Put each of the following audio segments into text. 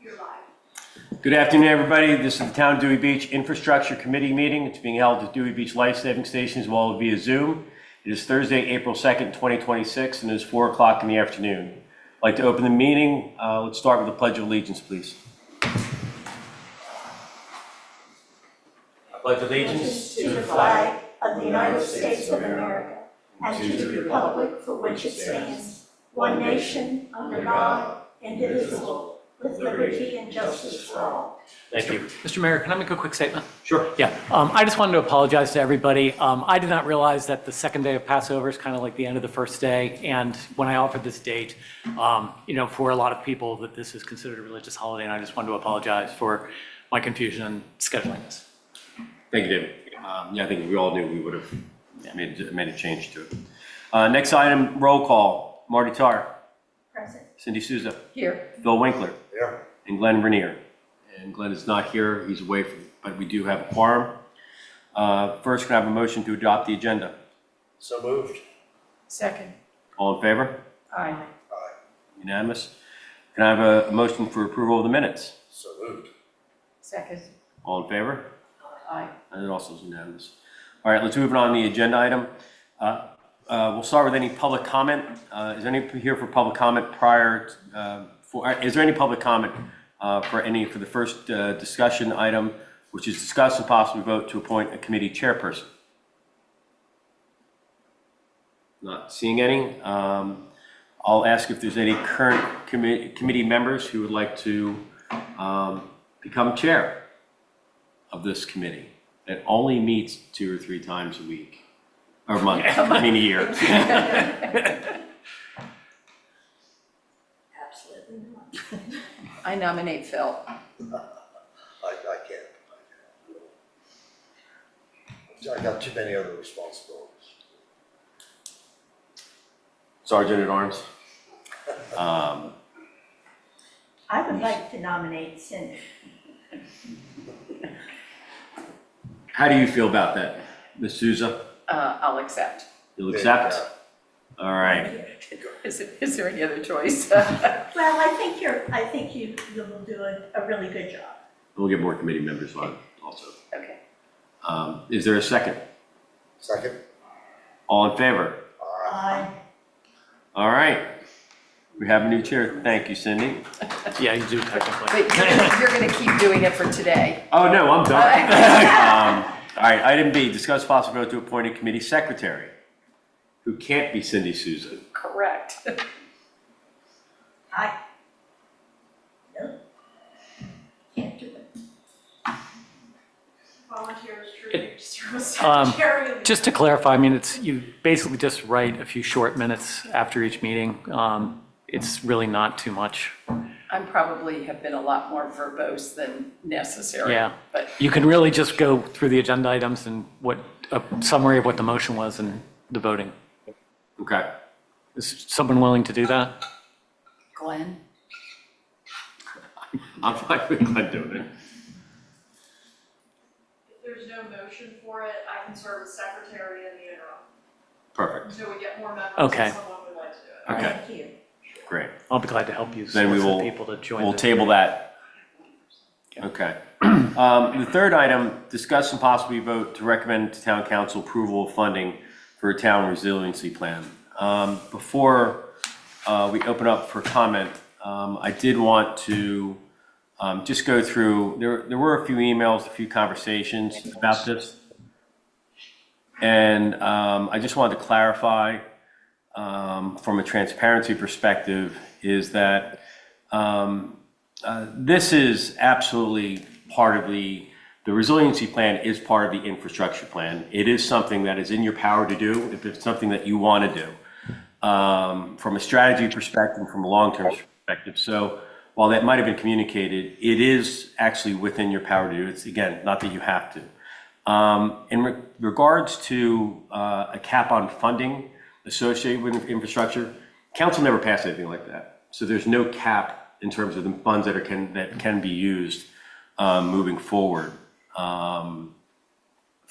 You're live. Good afternoon, everybody. This is the Town of Dewey Beach Infrastructure Committee meeting. It's being held at Dewey Beach Life Saving Station as well as via Zoom. It is Thursday, April 2nd, 2026, and it is 4 o'clock in the afternoon. I'd like to open the meeting. Let's start with the Pledge of Allegiance, please. I pledge allegiance To the flag of the United States of America and to the republic for which it stands, one nation, under God, indivisible, with liberty and justice for all. Thank you. Mr. Mayor, can I make a quick statement? Sure. Yeah, I just wanted to apologize to everybody. I did not realize that the second day of Passover is kind of like the end of the first day. And when I offered this date, for a lot of people that this is considered a religious holiday, and I just wanted to apologize for my confusion in scheduling this. Thank you, David. I think we all knew we would have made a change to it. Next item, roll call. Marty Tarr. Present. Cindy Souza. Here. Phil Winkler. Here. And Glenn Vernier. And Glenn is not here, he's away, but we do have a quorum. First, can I have a motion to adopt the agenda? So moved. Second. All in favor? Aye. Aye. Unanimous? Can I have a motion for approval of the minutes? So moved. Second. All in favor? Aye. And it also is unanimous. All right, let's move on to the agenda item. We'll start with any public comment. Is there any here for public comment is there any public comment for the first discussion item, which is discuss and possibly vote to appoint a committee chairperson? Not seeing any. I'll ask if there's any current committee members who would like to become chair of this committee. It only meets 2 or 3 times a week, or a month, a year. Absolutely not. I nominate Phil. I can't. I got too many other responsibilities. Sergeant at Arms. I would like to nominate Cindy. How do you feel about that, Ms. Souza? I'll accept. You'll accept? All right. Is there any other choice? Well, I think you will do a really good job. We'll get more committee members on also. Okay. Is there a second? Second. All in favor? Aye. All right. We have a new chair. Thank you, Cindy. Yeah, you do technically. But you're going to keep doing it for today. Oh, no, I'm done. All right, item B, discuss possible vote to appoint a committee secretary who can't be Cindy Souza. Correct. Aye. No. Can't do it. Volunteers, Just to clarify, you basically just write a few short minutes after each meeting. It's really not too much. I probably have been a lot more verbose than necessary. Yeah. But You can really just go through the agenda items and a summary of what the motion was and the voting. Okay. Is someone willing to do that? Glenn? I'm fine with Glenn doing it. If there's no motion for it, I can serve as secretary in the interim Perfect. until we get more members Okay. and someone would like to do it. Okay, Thank you. great. I'll be glad to help you. Then we solicit will, people to join. we'll the- table that. Okay. The third item, discuss and possibly vote to recommend to town council approval of funding for a town resiliency plan. Before we open up for comment, I did want to just go through, there were a few emails, a few conversations about this. And I just wanted to clarify from a transparency perspective is that this is absolutely part of the resiliency plan is part of the infrastructure plan. It is something that is in your power to do if it's something that you want to do from a strategy perspective, from a long-term perspective. So while that might have been communicated, it is actually within your power to do. It's, again, not that you have to. In regards to a cap on funding associated with infrastructure, council never passed anything like that. So there's no cap in terms of the funds that can be used moving forward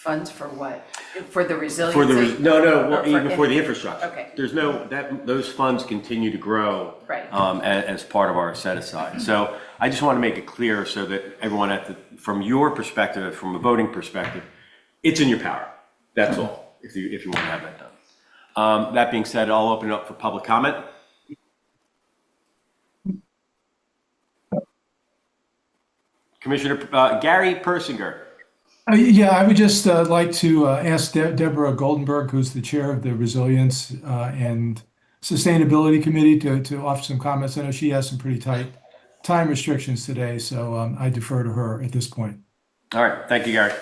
Funds for what? For the For resiliency? the, no, Or well, for even for the any- infrastructure. Okay. There's no, those funds continue to grow. Right. As part of our set aside. So I just want to make it clear so that everyone from your perspective, from a voting perspective, it's in your power. That's all, if you want to have that done. That being said, I'll open it up for public comment. Commissioner Gary Persinger. Yeah, I would just like to ask Deborah Goldenberg, who's the chair of the Resilience and Sustainability Committee, to offer some comments. I know she has some pretty tight time restrictions today, so I defer to her at this point. All right, thank you, Gary.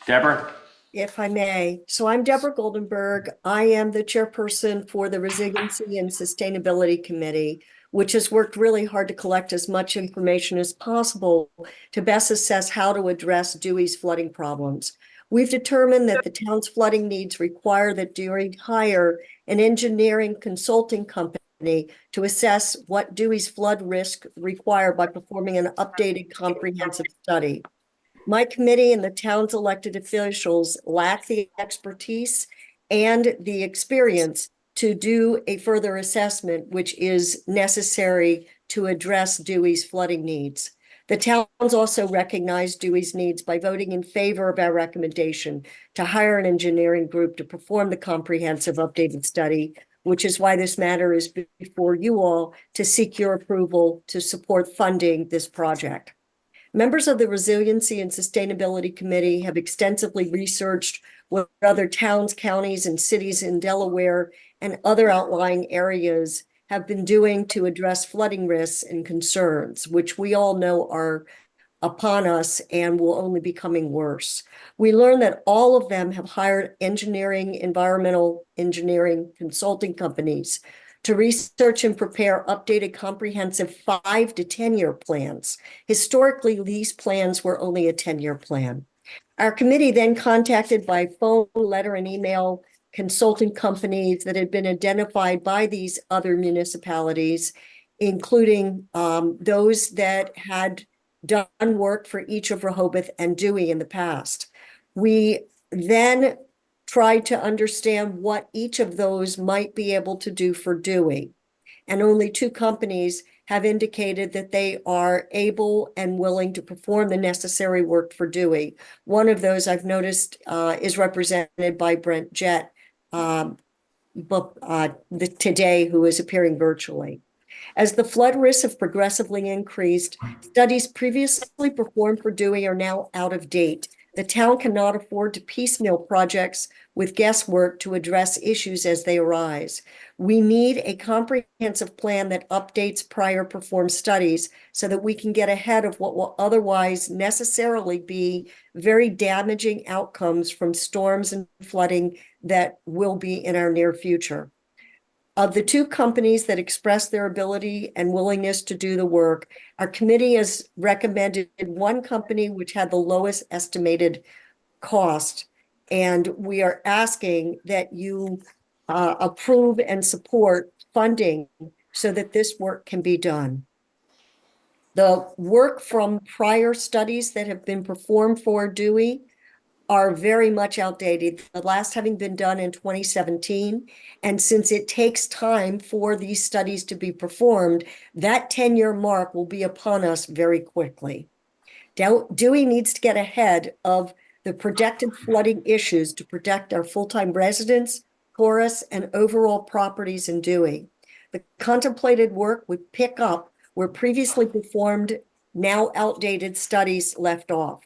Deborah? If I may. So I'm Deborah Goldenberg. I am the chairperson for the Resiliency and Sustainability Committee, which has worked really hard to collect as much information as possible to best assess how to address Dewey's flooding problems. We've determined that the town's flooding needs require that Dewey hire an engineering consulting company to assess what Dewey's flood risk require by performing an updated comprehensive study. My committee and the town's elected officials lack the expertise and the experience to do a further assessment, which is necessary to address Dewey's flooding needs. The towns also recognize Dewey's needs by voting in favor of our recommendation to hire an engineering group to perform the comprehensive updated study, which is why this matter is before you all to seek your approval to support funding this project. Members of the Resiliency and Sustainability Committee have extensively researched what other towns, counties, and cities in Delaware and other outlying areas have been doing to address flooding risks and concerns, which we all know are upon us and will only be becoming worse. We learned that all of them have hired environmental engineering consulting companies to research and prepare updated comprehensive 5 to 10-year plans. Historically, these plans were only a 10-year plan. Our committee then contacted by phone, letter, and email consulting companies that had been identified by these other municipalities, including those that had done work for each of Rehoboth and Dewey in the past. We then tried to understand what each of those might be able to do for Dewey. And only 2 companies have indicated that they are able and willing to perform the necessary work for Dewey. One of those I've noticed is represented by Brent Jett today, who is appearing virtually. As the flood risks have progressively increased, studies previously performed for Dewey are now out of date. The town cannot afford to piecemeal projects with guesswork to address issues as they arise. We need a comprehensive plan that updates prior performed studies so that we can get ahead of what will otherwise necessarily be very damaging outcomes from storms and flooding that will be in our near future. Of the 2 companies that expressed their ability and willingness to do the work, our committee has recommended one company which had the lowest estimated cost. And we are asking that you approve and support funding so that this work can be done. The work from prior studies that have been performed for Dewey are very much outdated, the last having been done in 2017. And since it takes time for these studies to be performed, that 10-year mark will be upon us very quickly. Dewey needs to get ahead of the projected flooding issues to protect our full-time residents, tourists, and overall properties in Dewey. The contemplated work would pick up where previously performed, now outdated studies left off.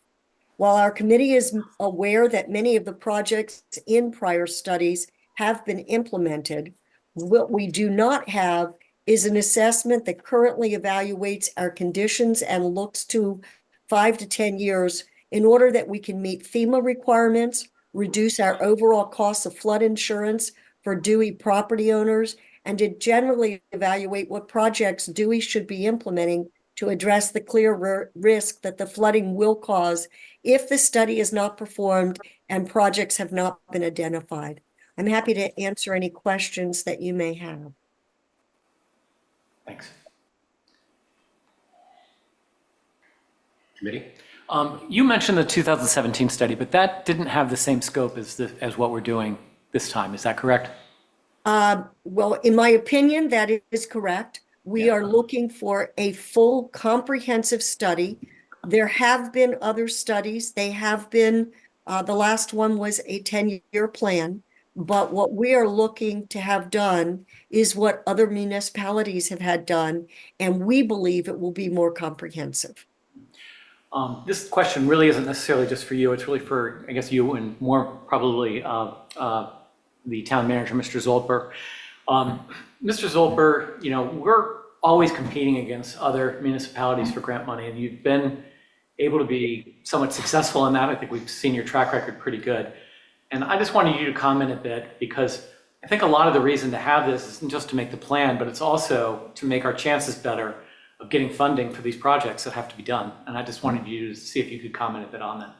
While our committee is aware that many of the projects in prior studies have been implemented, what we do not have is an assessment that currently evaluates our conditions and looks to 5 to 10 years in order that we can meet FEMA requirements, reduce our overall costs of flood insurance for Dewey property owners, and to generally evaluate what projects Dewey should be implementing to address the clear risk that the flooding will cause if the study is not performed and projects have not been identified. I'm happy to answer any questions that you may have. Thanks. Committee? You mentioned the 2017 study, but that didn't have the same scope as what we're doing this time. Is that correct? Well, in my opinion, that is correct. We are looking for a full comprehensive study. There have been other studies. They have been, the last one was a 10-year plan. But what we are looking to have done is what other municipalities have had done, and we believe it will be more comprehensive. This question really isn't necessarily just for you. It's really for, I guess, you and more probably the town manager, Mr. Zoldberg. Mr. Zoldberg, we're always competing against other municipalities for grant money, and you've been able to be somewhat successful in that. I think we've seen your track record pretty good. And I just wanted you to comment a bit, because I think a lot of the reason to have this isn't just to make the plan, but it's also to make our chances better of getting funding for these projects that have to be done. And I just wanted you to see if you could comment a bit on that.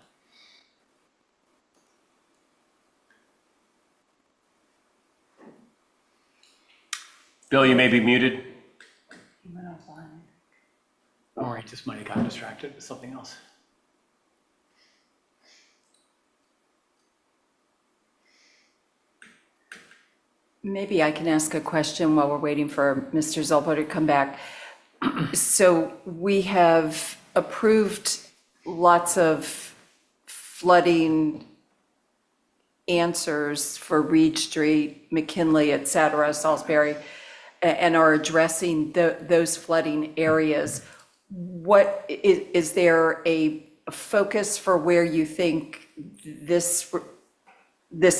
Bill, you may be muted. All right, just might have gotten distracted with something else. Maybe I can ask a question while we're waiting for Mr. Zollber to come back. So we have approved lots of flooding answers for Reed Street, McKinley, et cetera, Salisbury, and are addressing those flooding areas. What is there a focus for where you think this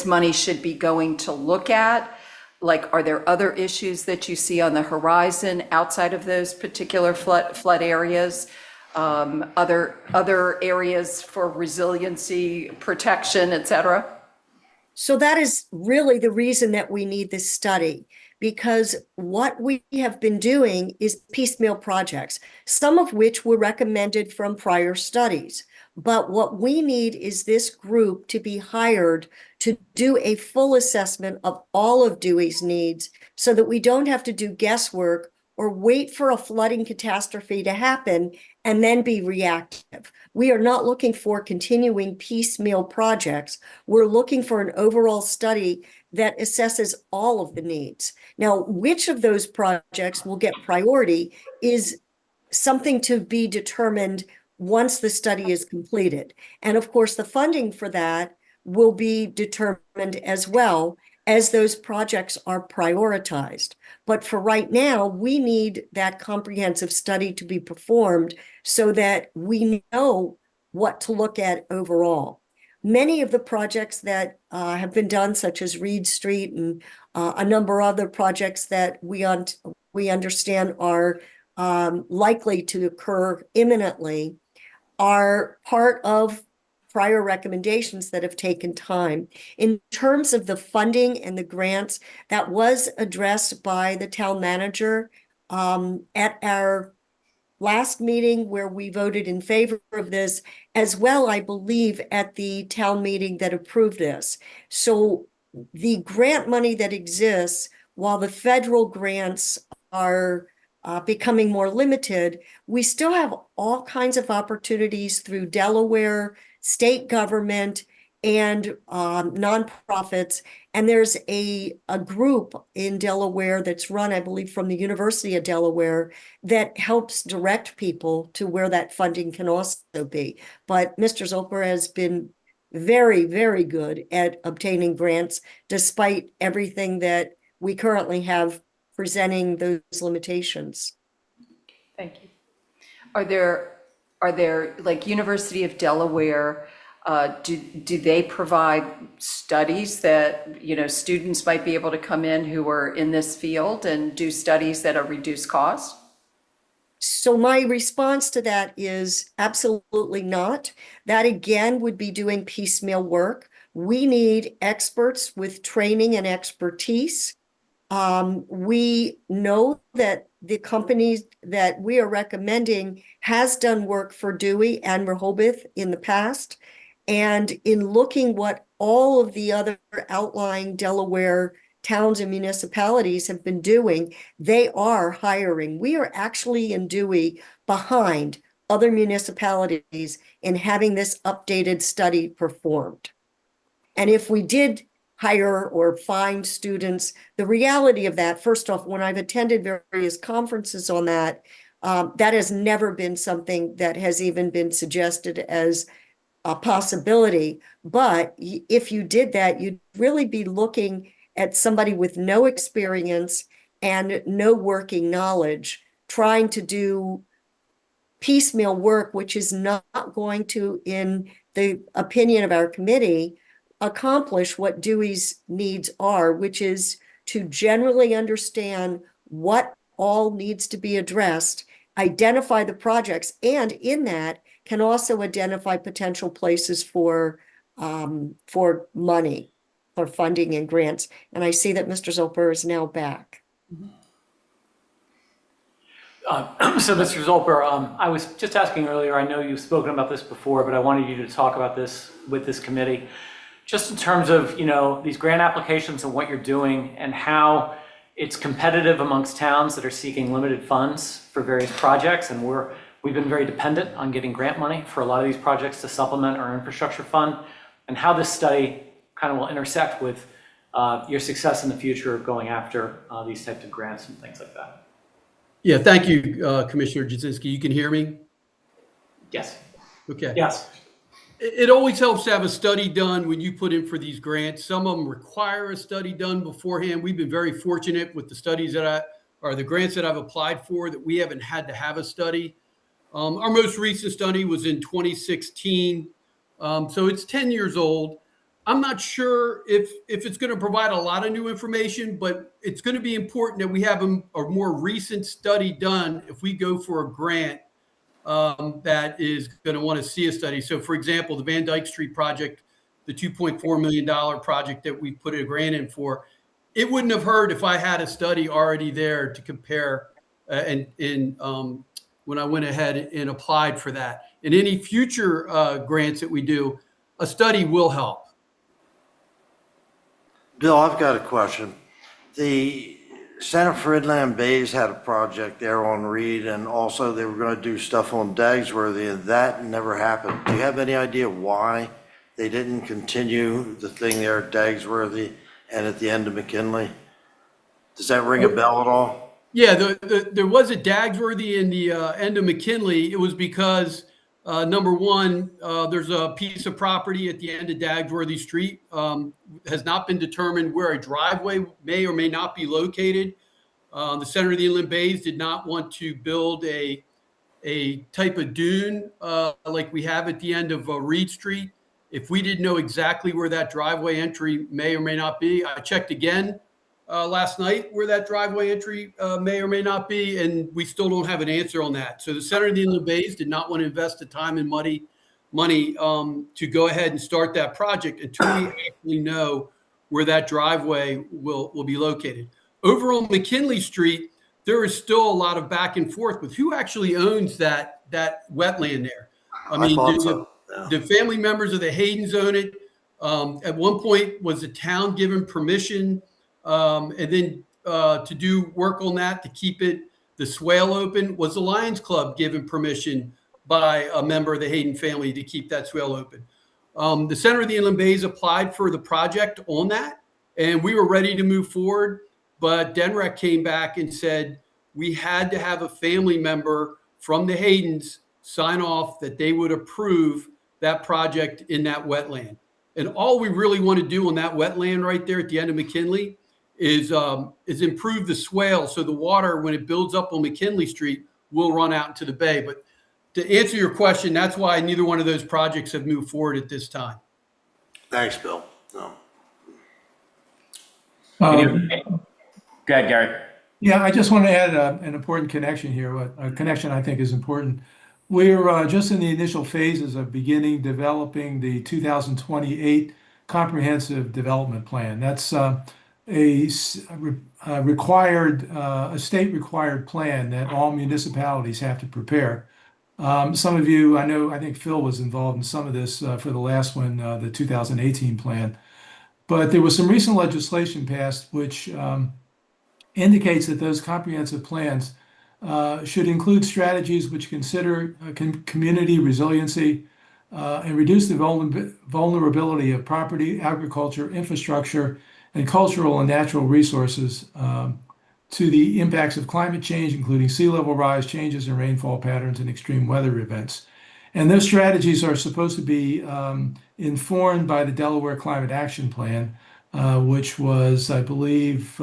money should be going to look at? Like, are there other issues that you see on the horizon outside of those particular flood areas? Other areas for resiliency, protection, et cetera? So that is really the reason that we need this study, because what we have been doing is piecemeal projects, some of which were recommended from prior studies. But what we need is this group to be hired to do a full assessment of all of Dewey's needs, so that we don't have to do guesswork or wait for a flooding catastrophe to happen and then be reactive. We are not looking for continuing piecemeal projects. We're looking for an overall study that assesses all of the needs. Now, which of those projects will get priority is something to be determined once the study is completed. And of course, the funding for that will be determined as well as those projects are prioritized. But for right now, we need that comprehensive study to be performed so that we know what to look at overall. Many of the projects that have been done, such as Reed Street and a number of other projects that we understand are likely to occur imminently, are part of prior recommendations that have taken time. In terms of the funding and the grants, that was addressed by the town manager at our last meeting where we voted in favor of this, as well, I believe, at the town meeting that approved this. So the grant money that exists, while the federal grants are becoming more limited, we still have all kinds of opportunities through Delaware, state government, and nonprofits. And there's a group in Delaware that's run, I believe, from the University of Delaware that helps direct people to where that funding can also be. But Mr. Zollberg has been very, very good at obtaining grants, despite everything that we currently have presenting those limitations. Thank you. Are there like University of Delaware, do they provide studies that, students might be able to come in who are in this field and do studies at a reduced cost? So my response to that is absolutely not. That again would be doing piecemeal work. We need experts with training and expertise. We know that the company that we are recommending has done work for Dewey and Rehoboth in the past. And in looking what all of the other outlying Delaware towns and municipalities have been doing, they are hiring. We are actually in Dewey behind other municipalities in having this updated study performed. And if we did hire or find students, the reality of that, first off, when I've attended various conferences on that, that has never been something that has even been suggested as a possibility. But if you did that, you'd really be looking at somebody with no experience and no working knowledge trying to do piecemeal work, which is not going to, in the opinion of our committee, accomplish what Dewey's needs are, which is to generally understand what all needs to be addressed, identify the projects, and in that can also identify potential places for money, for funding and grants. And I see that Mr. Zolper is now back. So, Mr. Zolper, I was just asking earlier, I know you've spoken about this before, but I wanted you to talk about this with this committee, just in terms of, these grant applications and what you're doing and how it's competitive amongst towns that are seeking limited funds for various projects. And we've been very dependent on getting grant money for a lot of these projects to supplement our infrastructure fund, and how this study kind of will intersect with your success in the future of going after these types of grants and things like that. Yeah, thank you, Commissioner Jasinski. You can hear me? Yes. Okay. Yes. It always helps to have a study done when you put in for these grants. Some of them require a study done beforehand. We've been very fortunate with the studies or the grants that I've applied for that we haven't had to have a study. Our most recent study was in 2016. So it's 10 years old. I'm not sure if it's going to provide a lot of new information, but it's going to be important that we have a more recent study done if we go for a grant that is going to want to see a study. So, for example, the Van Dyke Street project, the $2.4 million project that we put a grant in for, it wouldn't have hurt if I had a study already there to compare when I went ahead and applied for that. In any future grants that we do, a study will help. Bill, I've got a question. The Center for Inland Bays had a project there on Reed, and also they were going to do stuff on Dagsworthy, and that never happened. Do you have any idea why they didn't continue the thing there at Dagsworthy and at the end of McKinley? Does that ring a bell at all? Yeah, there was a Dagsworthy in the end of McKinley. It was because, number one, there's a piece of property at the end of Dagsworthy Street. Has not been determined where a driveway may or may not be located. The Center of the Inland Bays did not want to build a type of dune like we have at the end of Reed Street. If we didn't know exactly where that driveway entry may or may not be, I checked again last night where that driveway entry may or may not be, and we still don't have an answer on that. So the Center of the Inland Bays did not want to invest the time and money to go ahead and start that project until we actually know where that driveway will be located. Over on McKinley Street, there is still a lot of back and forth with who actually owns that wetland there. I mean, the family members of the Haydens own it. At one point, was the town given permission and then to do work on that to keep the swale open? Was the Lions Club given permission by a member of the Hayden family to keep that swale open? The Center of the Inland Bays applied for the project on that, and we were ready to move forward. But DNREC came back and said we had to have a family member from the Haydens sign off that they would approve that project in that wetland. And all we really want to do on that wetland right there at the end of McKinley is improve the swale so the water, when it builds up on McKinley Street, will run out into the bay. But to answer your question, that's why neither one of those projects have moved forward at this time. Thanks, Bill. No. Go ahead, Gary. Yeah, I just want to add an important connection here, a connection I think is important. We're just in the initial phases of beginning developing the 2028 Comprehensive Development Plan. That's a state required plan that all municipalities have to prepare. Some of you, I think Phil was involved in some of this for the last one, the 2018 plan. But there was some recent legislation passed which indicates that those comprehensive plans should include strategies which consider community resiliency and reduce the vulnerability of property, agriculture, infrastructure, and cultural and natural resources to the impacts of climate change, including sea level rise, changes in rainfall patterns, and extreme weather events. And those strategies are supposed to be informed by the Delaware Climate Action Plan, which was, I believe,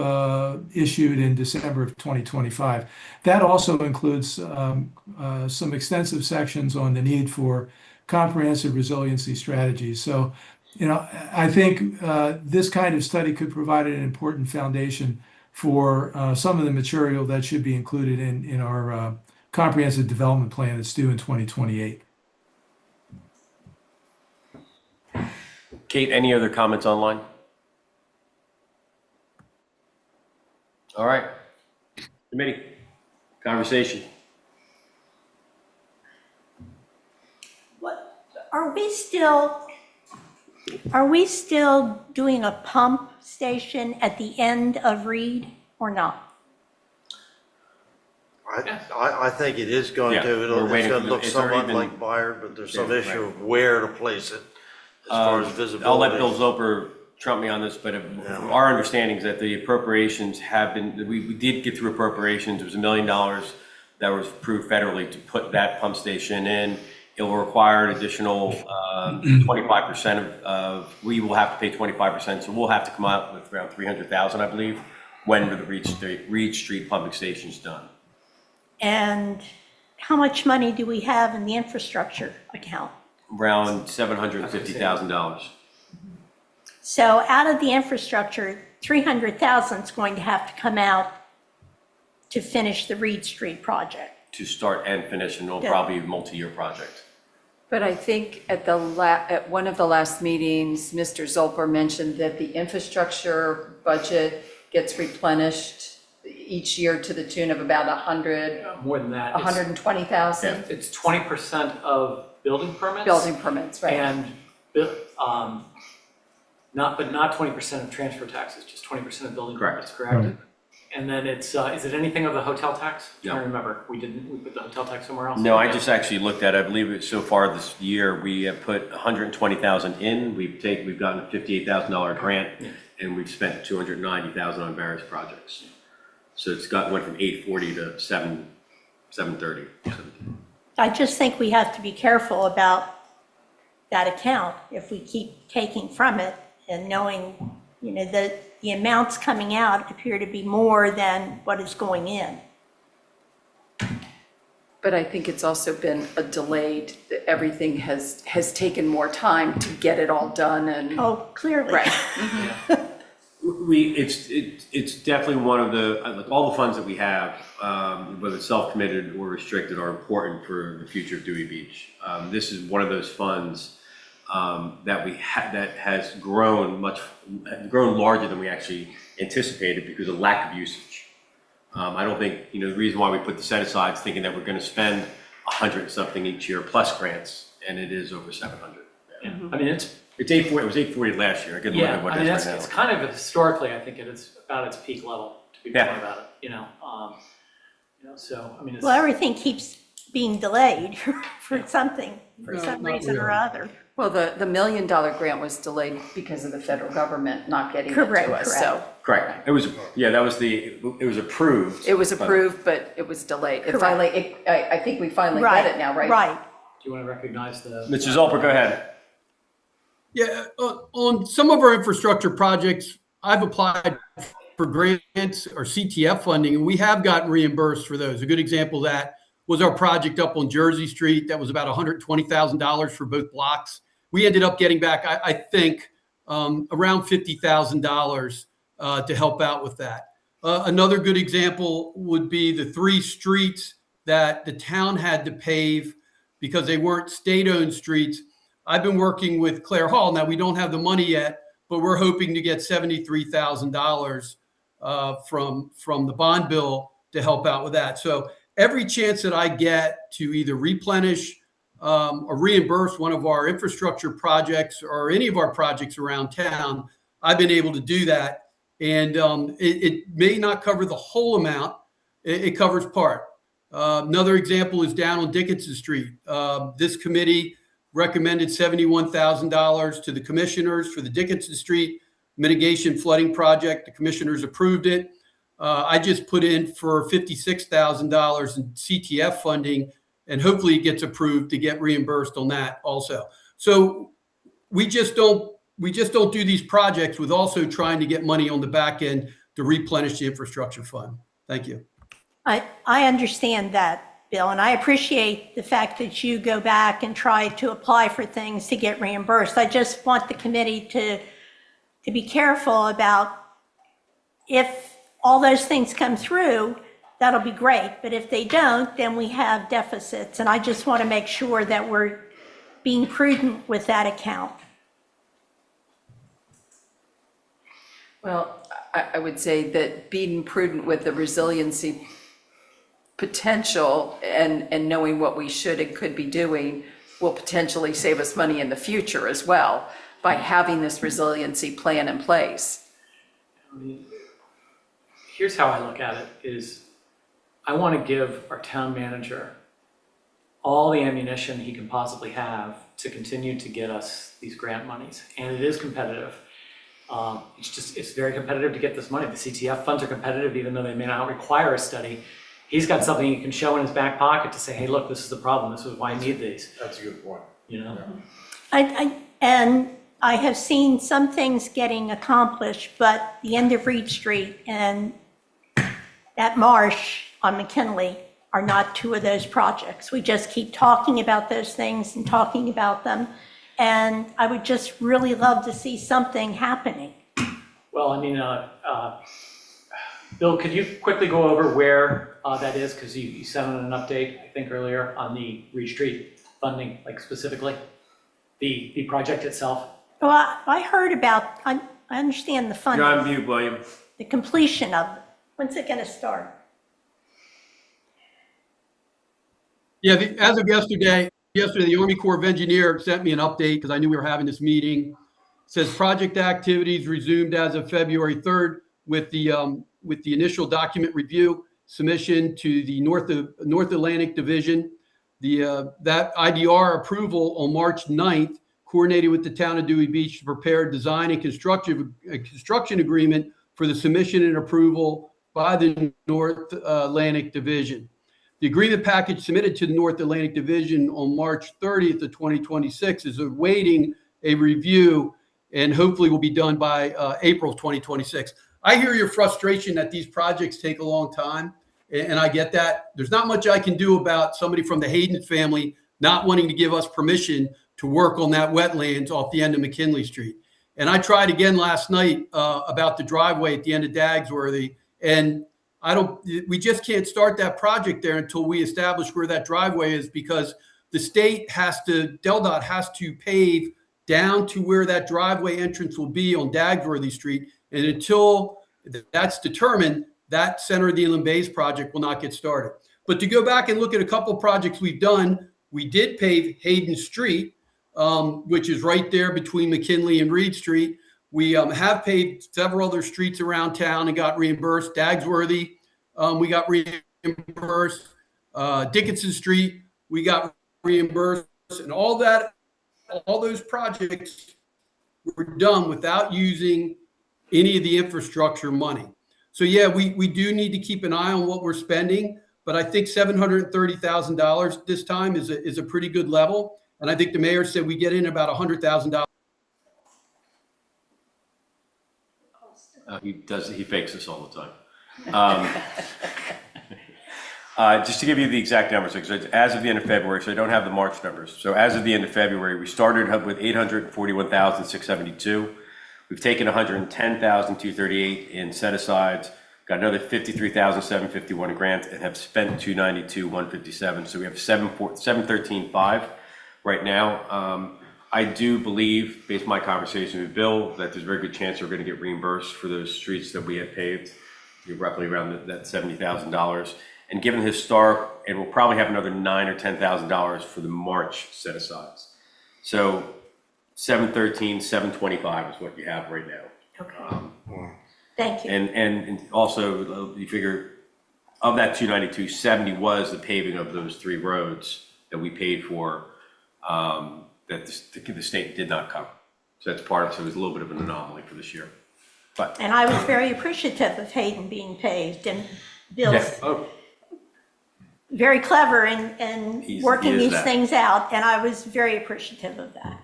issued in December of 2025. That also includes some extensive sections on the need for comprehensive resiliency strategies. So, I think this kind of study could provide an important foundation for some of the material that should be included in our comprehensive development plan that's due in 2028. Kate, any other comments online? All right. Committee, conversation. Are we still doing a pump station at the end of Reed or not? I think it is going Yeah, to. we're It's waiting going for to the- look it's already somewhat been- like Byard, but there's some Yeah, issue right. of where to place it as far as visibility. I'll let Bill Zoper trump me on this, but our understanding is that the appropriations have been, we did get through appropriations. It was $1 million that was approved federally to put that pump station in. It will require an additional 25% of, we will have to pay 25%, so we'll have to come out with around $300,000, I believe, when the Reed Street pumping station's done. And how much money do we have in the infrastructure account? Around $750,000. So out of the infrastructure, 300,000 is going to have to come out to finish the Reed Street project. To start and finish, and it'll probably be a multi-year project. But I think at at one of the last meetings, Mr. Zolper mentioned that the infrastructure budget gets replenished each year to the tune of about More than that. 120,000 It's 20% of building permits. building permits, right? And, not 20% of transfer taxes, just 20% of building Correct. permits, correct? Right. And then it's, is it anything of the hotel tax? No. I remember, we put the hotel tax somewhere else? No, I just actually looked at it. I believe it so far this year, we have put 120,000 in. We've gotten a $58,000 grant, and we've spent 290,000 on various projects. So went from 840 to 730. I just think we have to be careful about that account if we keep taking from it and knowing, that the amounts coming out appear to be more than what is going in. But I think it's also been a delayed, everything has taken more time to get it all done and. Oh, clearly. Right. It's definitely one of the, like all the funds that we have, whether it's self-committed or restricted, are important for the future of Dewey Beach. This is one of those funds that that has grown larger than we actually anticipated because of lack of usage. I don't think, the reason why we put the set aside is thinking that we're going to spend 100 something each year plus grants, and it is over 700. Yeah. I mean, It's 840. It was 840 last year. I can look yeah, at what I mean, it is it's right now. kind of historically, I think it is about its peak level, to be Yeah. blunt about it, so, I mean, it's. Well, everything keeps being delayed for something, for some reason or other. Well, the $1 million grant was delayed because of the federal government not getting it Correct, to us, correct. so. Correct. It was approved. It was but- approved, but it was delayed. It Correct. finally, I think we finally Right, get it now, right? Right. Do you want to recognize the? Mr. Zolper, go ahead. Yeah, on some of our infrastructure projects, I've applied for grants or CTF funding, and we have gotten reimbursed for those. A good example of that was our project up on Jersey Street. That was about $120,000 for both blocks. We ended up getting back, I think, around $50,000 to help out with that. Another good example would be the 3 streets that the town had to pave because they weren't state-owned streets. I've been working with Claire Hall. Now, we don't have the money yet, but we're hoping to get $73,000 from the bond bill to help out with that. So every chance that I get to either replenish or reimburse one of our infrastructure projects or any of our projects around town, I've been able to do that. And it may not cover the whole amount. It covers part. Another example is down on Dickinson Street. This committee recommended $71,000 to the commissioners for the Dickinson Street mitigation flooding project. The commissioners approved it. I just put in for $56,000 in CTF funding, and hopefully it gets approved to get reimbursed on that also. So we just don't do these projects with also trying to get money on the back end to replenish the infrastructure fund. Thank you. I understand that, Bill, and I appreciate the fact that you go back and try to apply for things to get reimbursed. I just want the committee to be careful about, if all those things come through, that'll be great. But if they don't, then we have deficits. And I just want to make sure that we're being prudent with that account. Well, I would say that being prudent with the resiliency potential and knowing what we should and could be doing will potentially save us money in the future as well by having this resiliency plan in place. I mean, here's how I look at it is I want to give our town manager all the ammunition he can possibly have to continue to get us these grant monies. And it is competitive. It's very competitive to get this money. The CTF funds are competitive, even though they may not require a study. He's got something he can show in his back pocket to say, hey, look, this is the problem. This is why I need these. That's a good point. You know? And I have seen some things getting accomplished, but the end of Reed Street and that marsh on McKinley are not two of those projects. We just keep talking about those things and talking about them. And I would just really love to see something happening. Well, I mean, Bill, could you quickly go over where that is? Because you sent an update, I think, earlier on the Reed Street funding, like specifically the project itself. Well, I heard about, I understand the funding. You're on mute, William. The completion of it. When's it going to start? Yeah, as of yesterday, the Army Corps of Engineers sent me an update because I knew we were having this meeting. It says project activities resumed as of February 3rd with the initial document review submission to the North Atlantic Division. That IDR approval on March 9th coordinated with the town of Dewey Beach to prepare design and construction agreement for the submission and approval by the North Atlantic Division. The agreement package submitted to the North Atlantic Division on March 30th of 2026 is awaiting a review and hopefully will be done by April 2026. I hear your frustration that these projects take a long time, and I get that. There's not much I can do about somebody from the Hayden family not wanting to give us permission to work on that wetlands off the end of McKinley Street. And I tried again last night about the driveway at the end of Dagsworthy, and we just can't start that project there until we establish where that driveway is, because the state DelDOT has to pave down to where that driveway entrance will be on Dagsworthy Street. And until that's determined, that Center of the Inland Bays project will not get started. But to go back and look at a couple projects we've done, we did pave Hayden Street, which is right there between McKinley and Reed Street. We have paved several other streets around town and got reimbursed. Dagsworthy, we got reimbursed. Dickinson Street, we got reimbursed. And all those projects were done without using any of the infrastructure money. So yeah, we do need to keep an eye on what we're spending, but I think $730,000 this time is a pretty good level. And I think the mayor said we get in about $100,000. He fakes this all the time. Just to give you the exact numbers, because as of the end of February, so I don't have the March numbers. So as of the end of February, we started with 841,672. We've taken 110,238 in set-asides, got another 53,751 grant, and have spent 292,157. So we have 713,500 right now. I do believe, based on my conversation with Bill, that there's a very good chance we're going to get reimbursed for those streets that we have paved, roughly around that $70,000. And given his start, and we'll probably have another $9,000 or $10,000 for the March set-asides. So 713, 725 is what you have right now. Okay. Thank you. And also, you figure of that 292, 70 was the paving of those 3 roads that we paid for, that the state did not cover. So that's part of, so it was a little bit of an anomaly for this year. But, And I was very appreciative of Hayden being paved, and Bill's oh, very clever in He working is these that. things out, and I was very appreciative of that.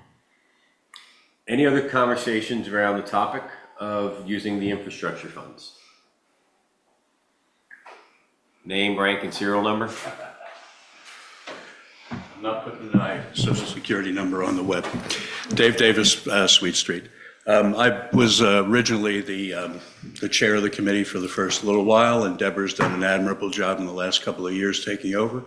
any other conversations around the topic of using the infrastructure funds? Name, rank, and serial number? I'm not putting my social security number on the web. Dave Davis, Sweet Street. I was originally the chair of the committee for the first little while, and Deborah's done an admirable job in the last couple of years taking over.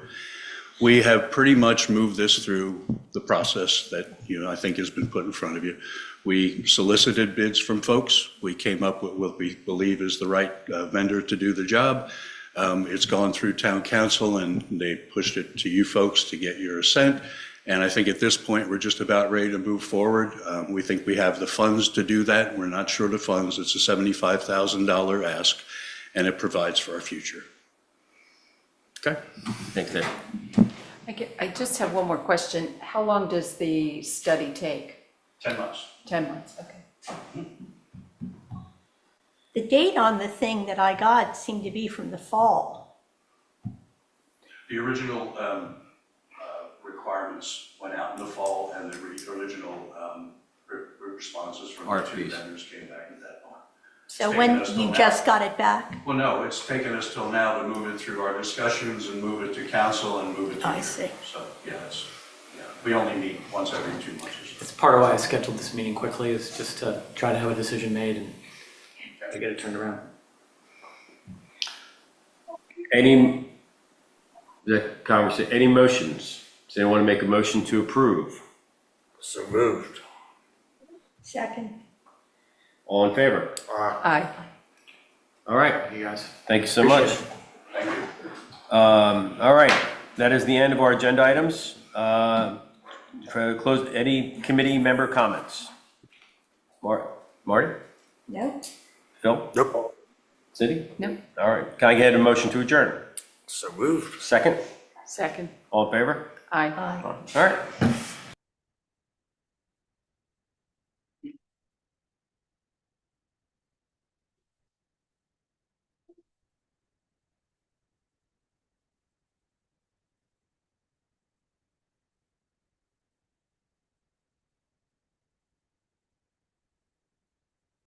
We have pretty much moved this through the process that, I think has been put in front of you. We solicited bids from folks. We came up with what we believe is the right vendor to do the job. It's gone through town council, and they pushed it to you folks to get your assent. And I think at this point, we're just about ready to move forward. We think we have the funds to do that. We're not short of funds. It's a $75,000 ask, and it provides for our future. Okay. Thanks, Dave. I just have one more question. How long does the study take? 10 months. 10 months, okay. The date on the thing that I got seemed to be from the fall. The original requirements went out in the fall, and the original responses from the 2 RFPs. vendors came back at that point. So It's when taken us till you now. just got it back? Well, no, it's taken us till now to move it through our discussions and move it to council and move it to I you. see. So, we only meet once every 2 months or so. It's part of why I scheduled this meeting quickly, is just to try to have a decision made and to get it turned around. Any motions? Does anyone want to make a motion to approve? So moved. Second. All in favor? Aye. All right. You guys. Thank you so much. Thank you. All right, that is the end of our agenda items. For close, any committee member comments? Marty? No? Phil? Nope. Cindy? No. All right, can I get a motion to adjourn? So moved. Second? Second. All in favor? Aye. Aye. All right,